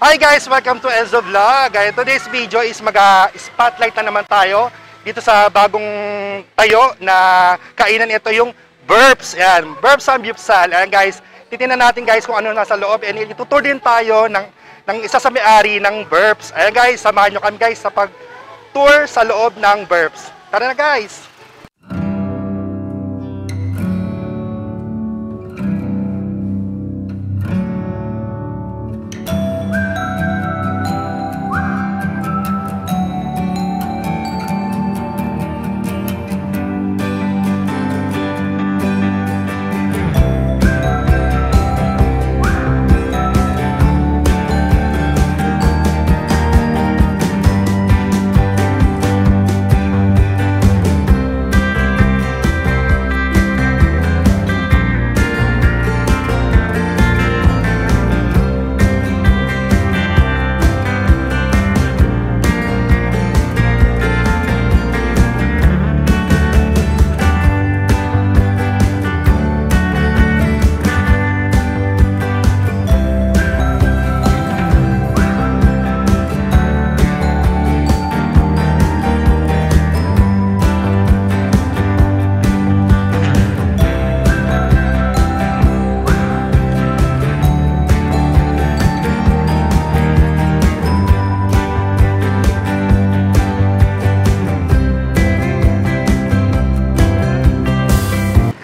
Hi guys! Welcome to Enzo Vlog. Today's video is mag-spotlight na naman tayo dito sa bagong tayo na kainan. Ito yung Burps. Ayan, Burps Samgyupsal. Ayan guys, titingnan natin guys kung ano nasa loob. And itutur din tayo ng isa sa may-ari ng Burps. Ayan guys, samahan nyo kami guys sa pag-tour sa loob ng Burps. Tara na guys!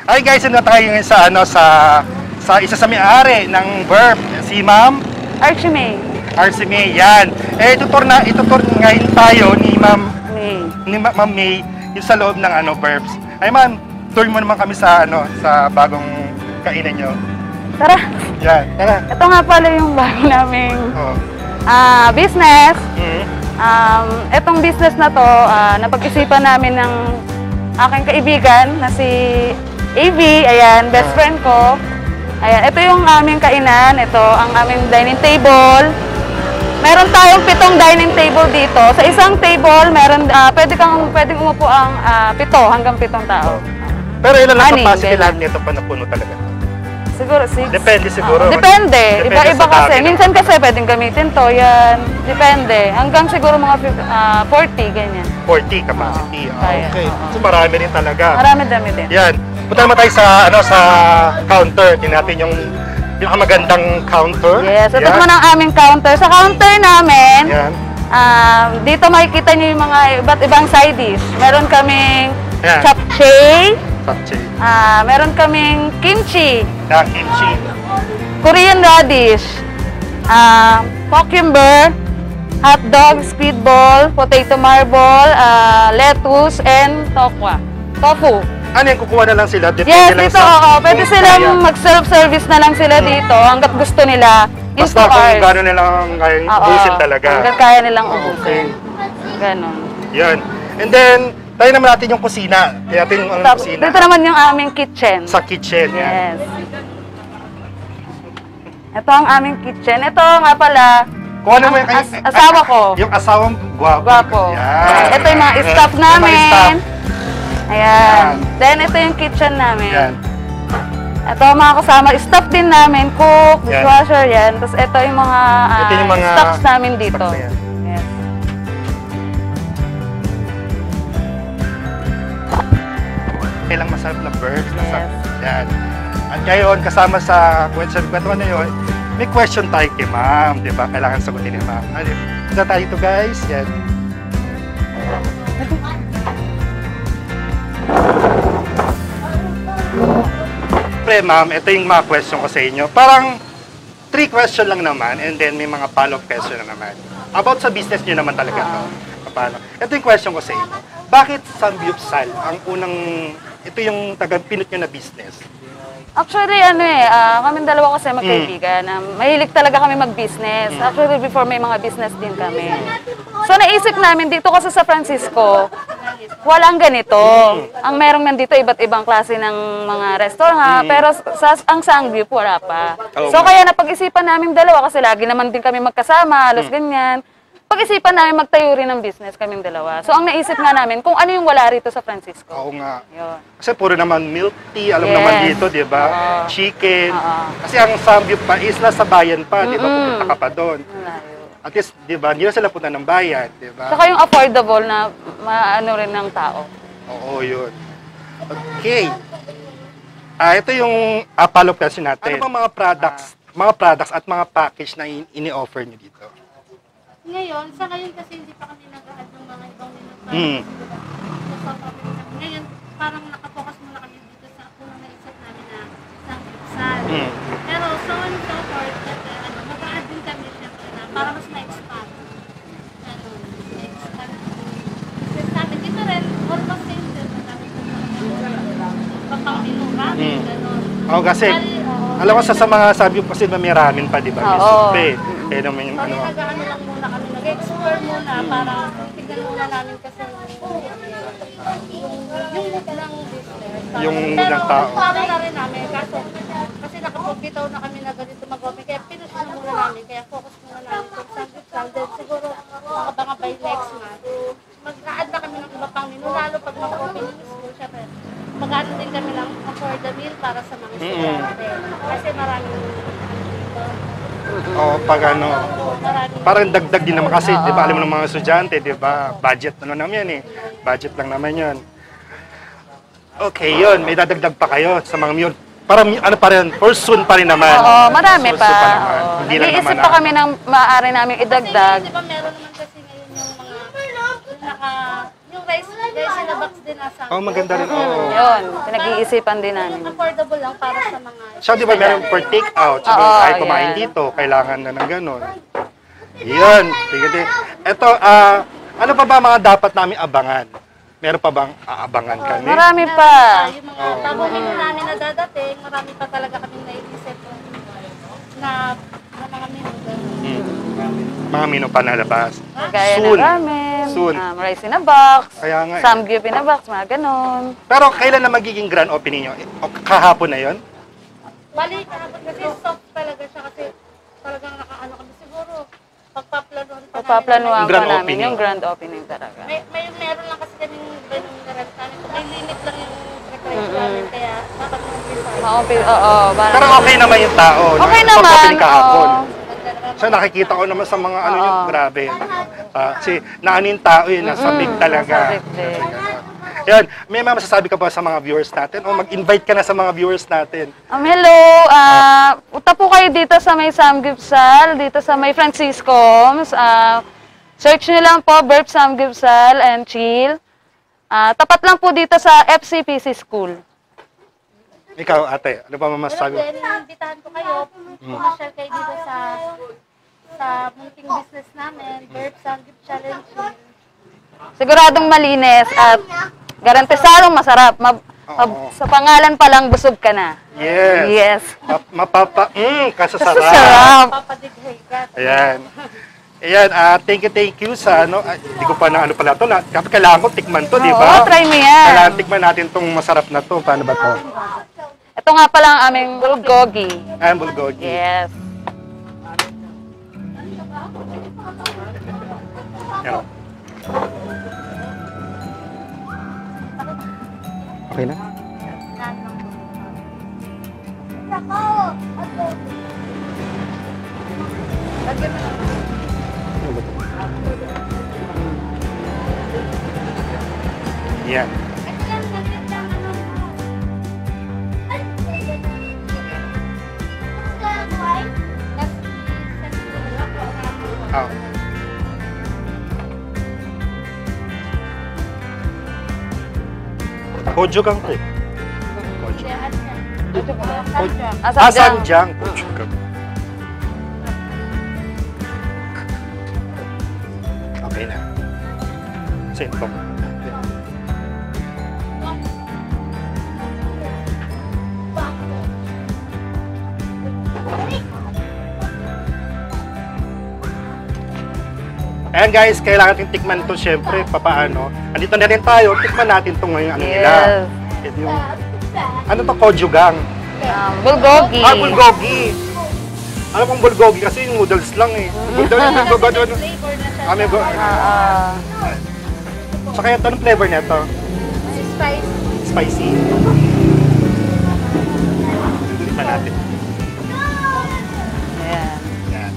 Hi guys, ito tayo ngayon sa isa sa may-ari ng Burp, si Ma'am Archie May. Archie May, yan. Itutur ngayon tayo ni Ma'am May yung sa loob ng Burps. Ay ma'am, tour mo naman kami sa sa bagong kainan nyo. Tara. Yan, tara. Ito nga pala yung bago naming business. Itong business na to, napag-isipan namin ng aking kaibigan na si AV, ayan, best friend ko. Ayan, ito yung aming kainan, ito ang aming dining table. Meron tayong 7 dining table dito. Sa isang table, meron pwedeng umupo ang 7 hanggang 7 tao. Pero ilan lang capacity lahat nito pa napuno talaga? Siguro 6. Depende siguro. Depende. Iba-iba kasi. Minsan kasi pwedeng gamitin to, yan. Depende. Hanggang siguro mga 40, ganyan. 40 capacity. Okay. So marami rin talaga. Marami dami din. Yan. Punta naman tayo sa counter. Tingnan natin yung pinakamagandang counter. Yes, ito naman ang aming counter. Sa counter namin, yan. Dito makikita niyo yung mga iba't ibang side dish. Meron kaming yan. japchae. Japchae. Meron kaming kimchi. Kimchi. Korean radish. Cucumber, hot dog, squid ball, potato marble, lettuce, and tofu. Ano yan, kukuha na lang sila? Depende yes, lang dito, pwede silang mag-self-service na lang sila dito hanggat gusto nila. Basta kung gano'n nilang kayang ubusin talaga. Hanggat kaya nilang ubusin. Ganon. Yan. And then, tayo naman natin yung kusina. Kaya natin yung kusina. Dito naman yung aming kitchen. Sa kitchen, yan. Yes. Ito ang aming kitchen. Ito nga pala, kung ano may asawa ko. Yung asawang gwapo. Yan. Ito yung mga staff namin. Ayan. Then, ito yung kitchen namin. Yan. Ito mga kasama, staff din namin, cook, dishwasher, yan. Tapos ito yung mga, stocks namin dito. Yes. Kailang masarap na Burps. Yes. Yan. At ngayon, kasama sa kwentuhan na yun, may question tayo kay ma'am, di ba? Kailangan sagutin ni ma'am. Isa tayo ito guys. Yan. Pre, ma'am, ito yung mga question ko sa inyo. Parang 3 question lang naman and then may mga follow-up question na naman. About sa business nyo naman talaga ito. Paano? Ito yung question ko sa inyo. Bakit Samgyupsal ang unang, ito yung taga-pinot nyo na business? Actually, kaming dalawa kasi magkaibigan. Mahilig talaga kami mag-business. Actually, before may mga business din kami. So, naisip namin dito kasi sa Francisco, walang ganito. Ang merong nandito, iba't ibang klase ng mga restaurant, pero ang Samgyup, wala pa. So, kaya napag-isipan namin dalawa kasi lagi naman din kami magkasama, halos ganyan. pag-isipan namin magtayo rin ng business kaming dalawa. So, ang naisip nga namin, kung ano yung wala rito sa Francisco. Oo nga. Yun. Kasi puro naman milk tea, alam Yes. naman dito, di ba? Oo. Chicken. Oo. Kasi ang Samgyup pa is nasa bayan pa, di ba? Pupunta ka pa doon. Malayo. At least, di ba, hindi na sila punta ng bayan, di ba? Saka yung affordable na maano rin ng tao. Oo, yun. Okay. Ito yung follow-up question natin. Ano ba mga products at mga package na ini-offer nyo dito? Ngayon, sa ngayon kasi hindi pa kami nag-add ng mga ibang minuto. Mm. Ngayon, parang nakapokus muna kami dito sa unang naisip namin na samgyeopsal. Mm. Pero so on and so forth, mag-add din kami syempre na para mas ma-expand. Ma-expand. Kasi namin dito rin, almost same din na namin kung papang menu, ramen, gano'n. Oo, kasi, alam ko sa mga Samgyup kasi may ramen pa, di ba? May Oo. soup eh. Eh, naman yung Kami ano. nag-ano lang muna kami, nag-explore muna para tignan muna namin kasi yung look ng business. Yung pero, ng tao. Pero na rin namin, kasi nakapag-bitaw na kami na ganito mag-open, kaya pinush na muna namin, kaya focus muna namin kung saan then siguro mga by next month, mag-add na kami ng iba pang menu, lalo pag mag-open yung school, syempre, mag-ano din kami ng for the meal para sa mga estudyante. Kasi maraming Oo, pag ano. Parang dagdag din naman kasi, di ba, alam mo ng mga estudyante, di ba, budget ano naman yan eh. Budget lang naman yan. Okay, yun, may dadagdag pa kayo sa mga meal. Parang ano pa rin, for soon pa rin naman. Oo, marami For pa. soon naman. Oo. Hindi lang Nag-iisip naman pa kami ng maaari namin idagdag. Di ba meron naman kasi ngayon yung mga, yung rice in a box din nasa. Oh, maganda rin. Oo. Yun, pinag-iisipan din namin. Yung affordable lang para sa mga. So, di ba, meron for take out. So, Oo, kahit kumain yan. dito, kailangan na ng ganun. Yun. Sige. Ito, ano pa ba mga dapat namin abangan? Meron pa bang aabangan kami? Marami pa. Yung mga bagong menu namin na dadating, marami pa talaga kami naiisip na mga menu. Mga menu pa nalabas. Gaya ng Soon. ramen, Soon. rice in a box, Kaya nga eh. samgyup in a box, mga ganon. Pero kailan na magiging grand opening nyo? O kahapon na yon? Bali, kahapon kasi soft talaga siya kasi talagang nakaano kami siguro. Pagpaplanuhan pa Pagpaplanuhan pa Grand namin opening. yung grand opening talaga. Meron lang kasi kaming ganung garant namin. May limit lang yung request namin kaya dapat mag-reserve. Oo, Pero okay naman yung tao. Okay no? naman. Pag-opening kahapon. oo. So nakikita ko naman sa mga ano yung grabe. Kasi naano yung tao yun, nasa big talaga. Nasa big. Yan, may mga masasabi ka ba sa mga viewers natin? O mag-invite ka na sa mga viewers natin? Hello, punta po kayo dito sa may Samgyupsal, dito sa may Francisco's. Search nyo lang po, Burp Samgyupsal and Chill. Tapat lang po dito sa FCPC School. Ikaw, ate, ano pa masasabi? Pero then, imbitahan ko kayo, pumasyal kayo dito sa munting business namin, Burp Samgyup Challenge. Siguradong malinis at garantisadong masarap. Oo. Sa pangalan pa lang, busog ka na. Yes. Yes. Kasasarap. Sarap. Papadighay ka. Ayan. Ayan, thank you sa ano, hindi ko pa na ano pala to, kailangan ko tikman to, di ba? Oo, try mo yan. Kailangan tikman natin tong masarap na to. Paano ba to? Ito nga pala ang aming bulgogi. Ayan, bulgogi. Yes. Ayan. Okay na? Yan. Oh. Kojugang ko. Kojugang. Asanjang. Kojugang. Okay na. Same po. Ayan guys, kailangan natin tikman to syempre, papaano. Andito na rin tayo, tikman natin to ngayon ano nila. Yes. Yung, ano to, kojugang? Bulgogi. Bulgogi. Ano pong bulgogi? Kasi yung noodles lang eh. Bulgogi, Flavor na siya. Kami go. So kaya anong flavor nito? Spice. Spicy. Tikman natin. Ayan. Yan.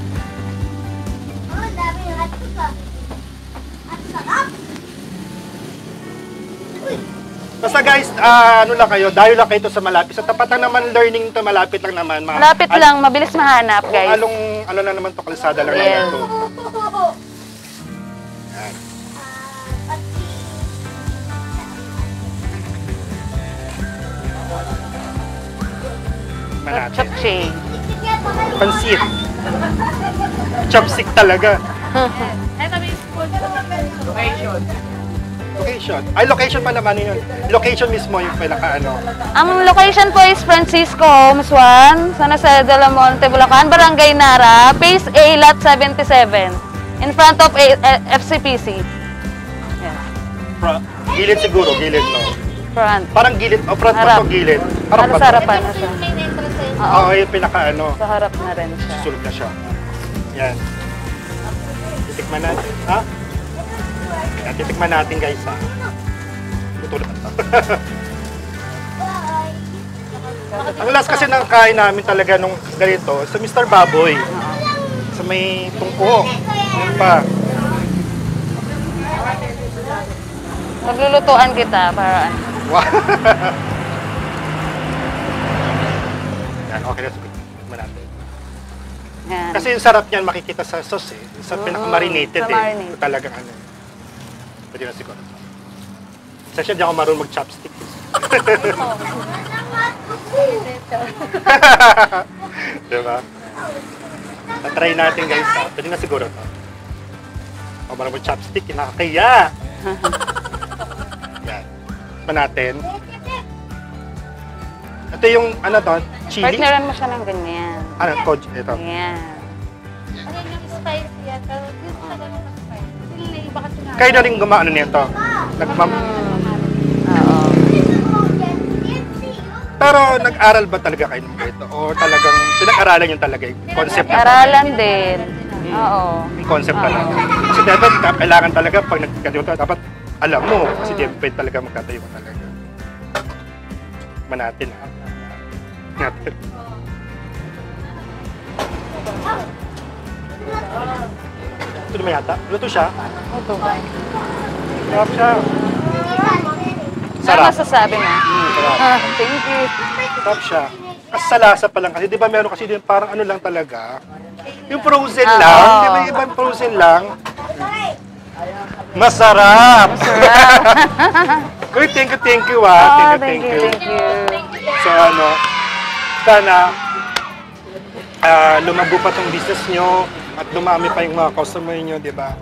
Basta guys, ano lang kayo, dayo lang kayo ito sa malapit. Sa tapat lang naman learning ito, malapit lang naman. Malapit lang, mabilis mahanap, guys. Along, ano lang naman to, kalsada lang Yes. naman to. Yan. Manate. Chapche. Pansit. Chopstick talaga. Ito may spoon location. Location. Ay, location pa naman yun. Location mismo yung pinaka ano. Ang location po is Francisco Homes 1, San Jose de la Monte, Bulacan, Barangay Nara, Phase A, Lot 77, in front of FCPC. Yes. Gilid siguro, gilid no. Front. Parang gilid, front pa Harap. to gilid. Harap Ano pa sa to. harapan na Ito siya? yung main entrance sa inyo. Oo. Oo, yung pinaka ano. Sa harap na rin siya. Sulog na siya. Yan. Titikman natin. Ha? Yan, titikman natin guys ha. Tutulog na to. Ang last kasi ng kain namin talaga nung ganito, sa Mr. Baboy. Sa may tungko. Yan pa. Maglulutuan kita para ano. Wow. Yan, okay na. Titikman natin. Yan. Kasi yung sarap niyan makikita sa sauce eh. Sa pinaka-marinated sa eh. marinade. Talagang ano. Pwede na siguro. Kasi hindi ako marunong mag-chopstick. Diba? Tatry natin guys ha. Pwede na siguro to. Ako marunong mag-chopstick, nakakaya. Yan. Pa natin. Ito yung ano to, chili. Partneran mo siya ng ganyan. Ano, coach, ito. Yan. Ayun yung spicy yan. Pero dito sa ganun na spicy. Kasi naiba kasi na. Kayo na rin gumaano nito. Oo. Pero nag-aral ba talaga kayo ng ito? O talagang pinag-aralan yung talaga yung concept na Aralan din. Oo. yung concept talaga. Kasi dapat kailangan talaga pag nagkatayo ka, dapat alam mo. Kasi di pwede talaga magkatayo ka talaga. Tikman natin ha. Natin. Ito naman yata. Luto siya. Ito ba? Sarap siya. Ano Sarap. masasabi mo? Sarap. Thank you. Sarap siya. Kasi sa lasa pa lang kasi, di ba meron kasi din parang ano lang talaga. Yung frozen lang, di ba yung ibang frozen lang? Masarap! Uy, thank you ah. Thank you. Thank you. So ano, sana lumago pa tong business nyo at dumami pa yung mga customer nyo, di ba?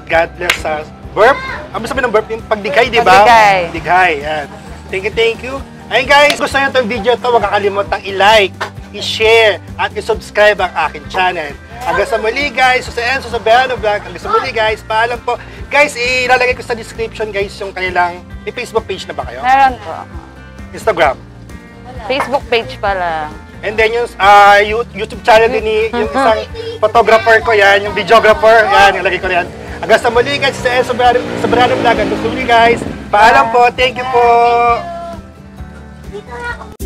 God bless us. Burp? Ano sabi ng burp? Yung pagdigay, di ba? Pagdigay. Digay, yan. Thank you. Ayun guys, gusto nyo itong video ito, huwag kakalimutang i-like, i-share, at i-subscribe ang aking channel. Hanggang sa muli guys, sa Enzo sa Beano Vlog. Hanggang sa muli guys, paalam po. Guys, ilalagay ko sa description guys yung kanilang, may Facebook page na ba kayo? Meron po. Instagram. Facebook page pala. And then yung YouTube channel din ni yung isang photographer ko yan, yung videographer, yan, nilagay ko yan. Hanggang sa muli guys, sa Enzo sa Beano Vlog. Hanggang sa muli guys, paalam po. Thank you po. Dito na ako.